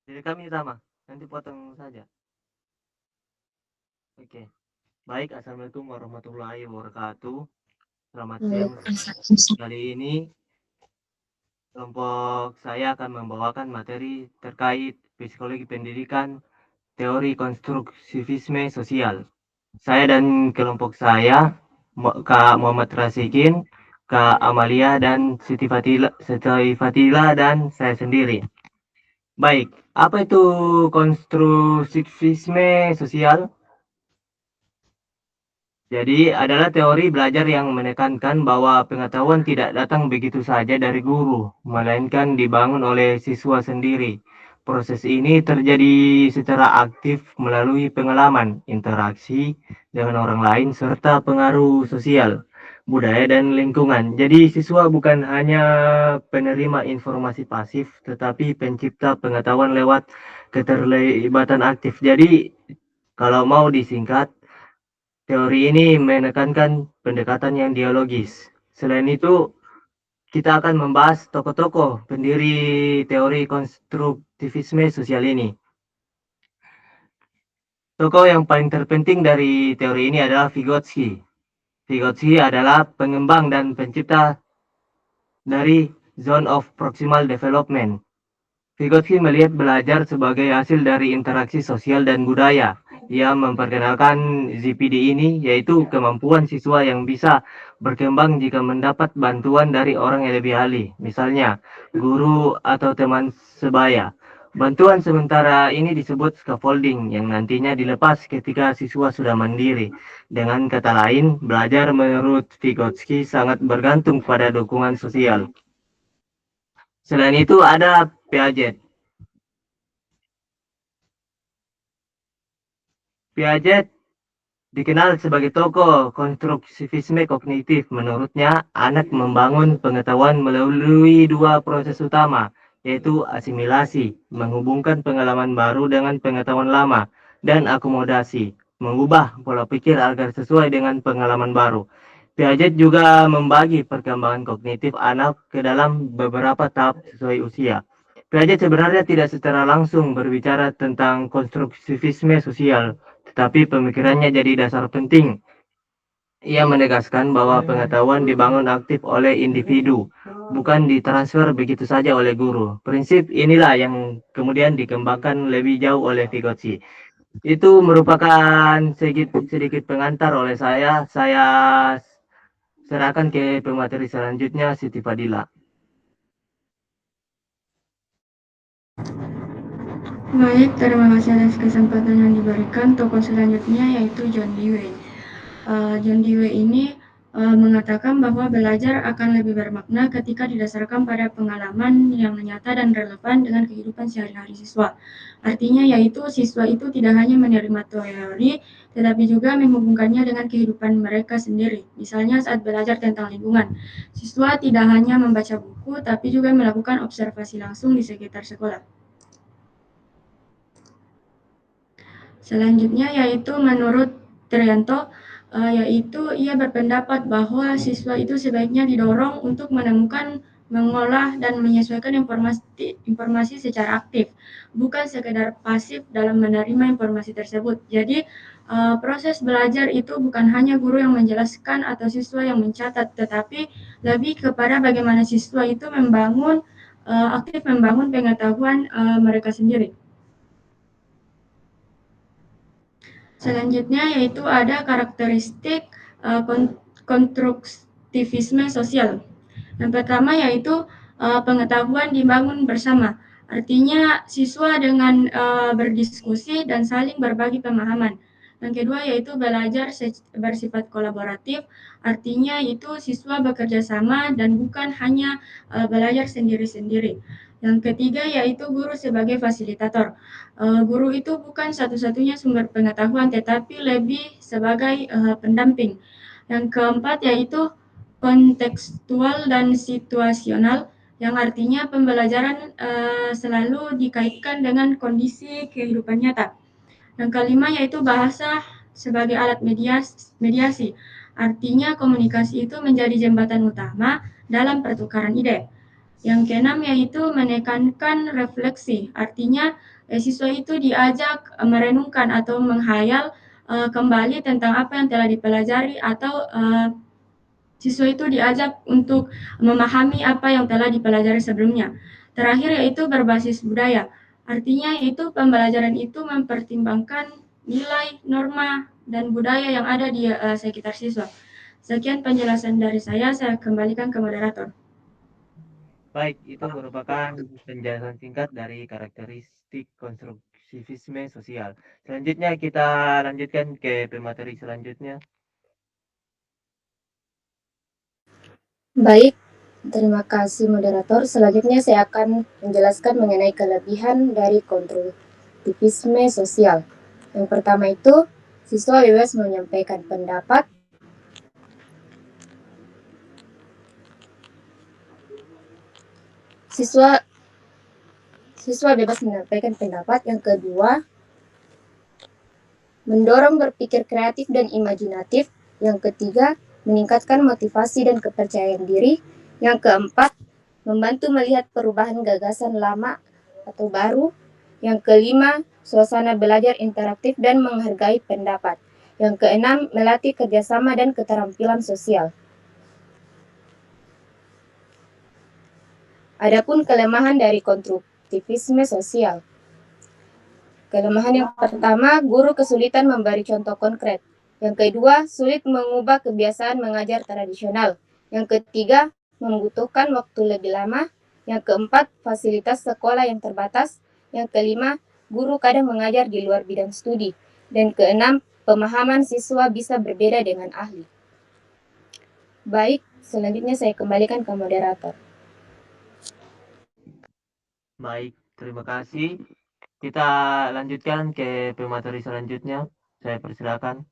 Jadi kami sama, nanti potong saja. Oke. Baik, assalamualaikum warahmatullahi wabarakatuh. Selamat siang. Kali ini kelompok saya akan membawakan materi terkait psikologi pendidikan, teori konstruktivisme sosial. Saya dan kelompok saya, Kak Muhammad Rasikin, Kak Amalia, dan Siti Fatila, dan saya sendiri. Baik, apa itu konstruktivisme sosial? Jadi adalah teori belajar yang menekankan bahwa pengetahuan tidak datang begitu saja dari guru, melainkan dibangun oleh siswa sendiri. Proses ini terjadi secara aktif melalui pengalaman, interaksi dengan orang lain, serta pengaruh sosial, budaya, dan lingkungan. Jadi siswa bukan hanya penerima informasi pasif, tetapi pencipta pengetahuan lewat keterlibatan aktif. Jadi kalau mau disingkat, teori ini menekankan pendekatan yang dialogis. Selain itu, kita akan membahas tokoh-tokoh pendiri teori konstruktivisme sosial ini. Tokoh yang paling terpenting dari teori ini adalah Vygotsky. Vygotsky adalah pengembang dan pencipta dari Zone of Proximal Development. Vygotsky melihat belajar sebagai hasil dari interaksi sosial dan budaya. Ia memperkenalkan ZPD ini, yaitu kemampuan siswa yang bisa berkembang jika mendapat bantuan dari orang yang lebih ahli, misalnya guru atau teman sebaya. Bantuan sementara ini disebut scaffolding yang nantinya dilepas ketika siswa sudah mandiri. Dengan kata lain, belajar menurut Vygotsky sangat bergantung pada dukungan sosial. Selain itu ada Piaget. Piaget dikenal sebagai tokoh konstruktivisme kognitif. Menurutnya, anak membangun pengetahuan melalui dua proses utama, yaitu asimilasi, menghubungkan pengalaman baru dengan pengetahuan lama, dan akomodasi, mengubah pola pikir agar sesuai dengan pengalaman baru. Piaget juga membagi perkembangan kognitif anak ke dalam beberapa tahap sesuai usia. Piaget sebenarnya tidak secara langsung berbicara tentang konstruktivisme sosial, tetapi pemikirannya jadi dasar penting. Ia menegaskan bahwa pengetahuan dibangun aktif oleh individu, bukan ditransfer begitu saja oleh guru. Prinsip inilah yang kemudian dikembangkan lebih jauh oleh Vygotsky. Itu merupakan sedikit pengantar oleh saya. Saya serahkan ke pemateri selanjutnya, Siti Fadila. Baik, terima kasih atas kesempatan yang diberikan. Tokoh selanjutnya yaitu John Dewey. John Dewey ini mengatakan bahwa belajar akan lebih bermakna ketika didasarkan pada pengalaman yang nyata dan relevan dengan kehidupan sehari-hari siswa. Artinya yaitu siswa itu tidak hanya menerima teori, tetapi juga menghubungkannya dengan kehidupan mereka sendiri. Misalnya saat belajar tentang lingkungan, siswa tidak hanya membaca buku, tapi juga melakukan observasi langsung di sekitar sekolah. Selanjutnya yaitu menurut Trianto, yaitu ia berpendapat bahwa siswa itu sebaiknya didorong untuk menemukan, mengolah, dan menyesuaikan informasi secara aktif, bukan sekedar pasif dalam menerima informasi tersebut. Jadi, proses belajar itu bukan hanya guru yang menjelaskan atau siswa yang mencatat, tetapi lebih kepada bagaimana siswa itu aktif membangun pengetahuan mereka sendiri. Selanjutnya yaitu ada karakteristik konstruktivisme sosial. Yang pertama yaitu pengetahuan dibangun bersama. Artinya siswa dengan berdiskusi dan saling berbagi pemahaman. Yang kedua yaitu belajar bersifat kolaboratif, artinya itu siswa bekerja sama dan bukan hanya belajar sendiri-sendiri. Yang ketiga yaitu guru sebagai fasilitator. Guru itu bukan satu-satunya sumber pengetahuan, tetapi lebih sebagai pendamping. Yang keempat yaitu kontekstual dan situasional, yang artinya pembelajaran selalu dikaitkan dengan kondisi kehidupan nyata. Yang kelima yaitu bahasa sebagai alat mediasi, artinya komunikasi itu menjadi jembatan utama dalam pertukaran ide. Yang keenam yaitu menekankan refleksi, artinya siswa itu diajak merenungkan atau menghayal kembali tentang apa yang telah dipelajari atau siswa itu diajak untuk memahami apa yang telah dipelajari sebelumnya. Terakhir yaitu berbasis budaya, artinya yaitu pembelajaran itu mempertimbangkan nilai, norma, dan budaya yang ada di sekitar siswa. Sekian penjelasan dari saya kembalikan ke moderator. Baik, itu merupakan penjelasan singkat dari karakteristik konstruktivisme sosial. Selanjutnya kita lanjutkan ke pemateri selanjutnya. Baik, terima kasih moderator. Selanjutnya saya akan menjelaskan mengenai kelebihan dari konstruktivisme sosial. Yang pertama itu, siswa bebas menyampaikan pendapat. Siswa bebas menyampaikan pendapat. Yang kedua, mendorong berpikir kreatif dan imajinatif. Yang ketiga, meningkatkan motivasi dan kepercayaan diri. Yang keempat, membantu melihat perubahan gagasan lama atau baru. Yang kelima, suasana belajar interaktif dan menghargai pendapat. Yang keenam, melatih kerjasama dan keterampilan sosial. Adapun kelemahan dari konstruktivisme sosial. Kelemahan yang pertama, guru kesulitan memberi contoh konkret. Yang kedua, sulit mengubah kebiasaan mengajar tradisional. Yang ketiga, membutuhkan waktu lebih lama. Yang keempat, fasilitas sekolah yang terbatas. Yang kelima, guru kadang mengajar di luar bidang studi. Dan keenam, pemahaman siswa bisa berbeda dengan ahli. Baik, selanjutnya saya kembalikan ke moderator. Baik, terima kasih. Kita lanjutkan ke pemateri selanjutnya. Saya persilakan.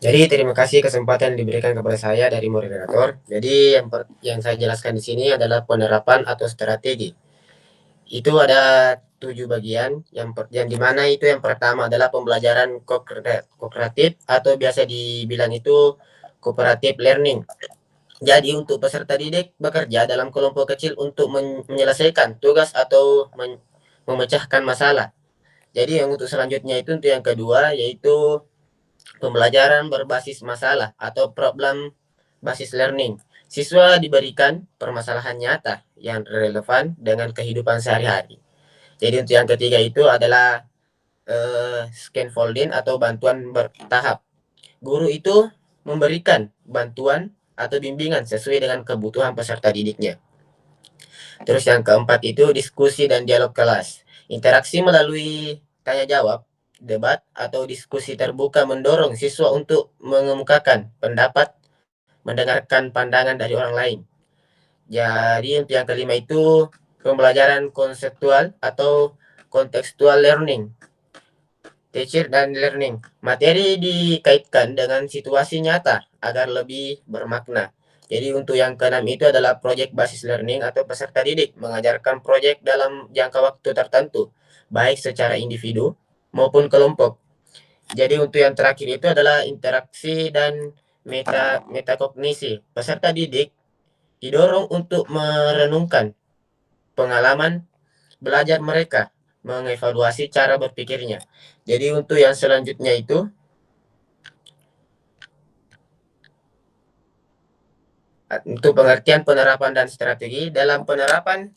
Jadi terima kasih kesempatan diberikan kepada saya dari moderator. Jadi yang saya jelaskan di sini adalah penerapan atau strategi. Itu ada 7 bagian. Yang dimana itu yang pertama adalah pembelajaran kooperatif atau biasa dibilang itu cooperative learning. Jadi untuk peserta didik bekerja dalam kelompok kecil untuk menyelesaikan tugas atau memecahkan masalah. Jadi yang untuk selanjutnya itu untuk yang kedua yaitu pembelajaran berbasis masalah atau problem basis learning. Siswa diberikan permasalahan nyata yang relevan dengan kehidupan sehari-hari. Jadi untuk yang ketiga itu adalah scaffolding atau bantuan bertahap. Guru itu memberikan bantuan atau bimbingan sesuai dengan kebutuhan peserta didiknya. Terus yang keempat itu diskusi dan dialog kelas. Interaksi melalui tanya jawab, debat, atau diskusi terbuka mendorong siswa untuk mengemukakan pendapat, mendengarkan pandangan dari orang lain. Jadi untuk yang kelima itu pembelajaran konseptual atau contextual learning. Teacher dan learning. Materi dikaitkan dengan situasi nyata agar lebih bermakna. Jadi untuk yang keenam itu adalah proyek basis learning atau peserta didik mengajarkan proyek dalam jangka waktu tertentu, baik secara individu maupun kelompok. Jadi untuk yang terakhir itu adalah interaksi dan metakognisi. Peserta didik didorong untuk merenungkan pengalaman belajar mereka, mengevaluasi cara berpikirnya. Jadi untuk yang selanjutnya itu untuk pengertian penerapan dan strategi dalam penerapan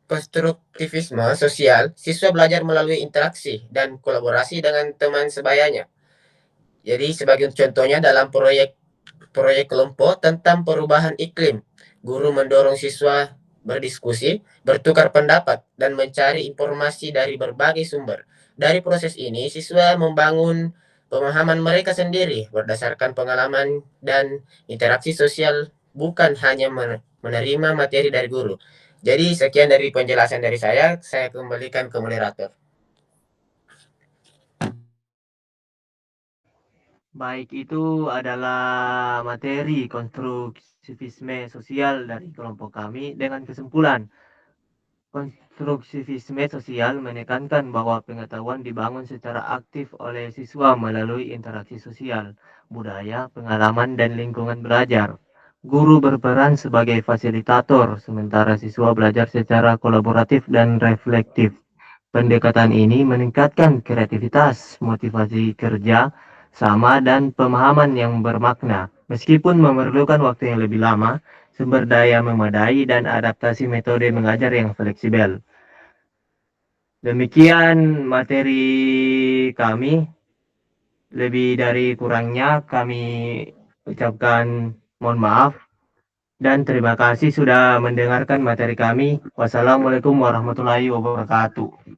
konstruktivisme sosial, siswa belajar melalui interaksi dan kolaborasi dengan teman sebayanya. Jadi sebagai contohnya dalam proyek kelompok tentang perubahan iklim, guru mendorong siswa berdiskusi, bertukar pendapat, dan mencari informasi dari berbagai sumber. Dari proses ini, siswa membangun pemahaman mereka sendiri berdasarkan pengalaman dan interaksi sosial, bukan hanya menerima materi dari guru. Jadi sekian dari penjelasan dari saya kembalikan ke moderator. Baik, itu adalah materi konstruktivisme sosial dari kelompok kami dengan kesimpulan. Konstruktivisme sosial menekankan bahwa pengetahuan dibangun secara aktif oleh siswa melalui interaksi sosial, budaya, pengalaman, dan lingkungan belajar. Guru berperan sebagai fasilitator, sementara siswa belajar secara kolaboratif dan reflektif. Pendekatan ini meningkatkan kreativitas, motivasi kerja sama, dan pemahaman yang bermakna. Meskipun memerlukan waktu yang lebih lama, sumber daya memadai, dan adaptasi metode mengajar yang fleksibel. Demikian materi kami. Lebih dari kurangnya kami ucapkan mohon maaf dan terima kasih sudah mendengarkan materi kami. Wassalamualaikum warahmatullahi wabarakatuh.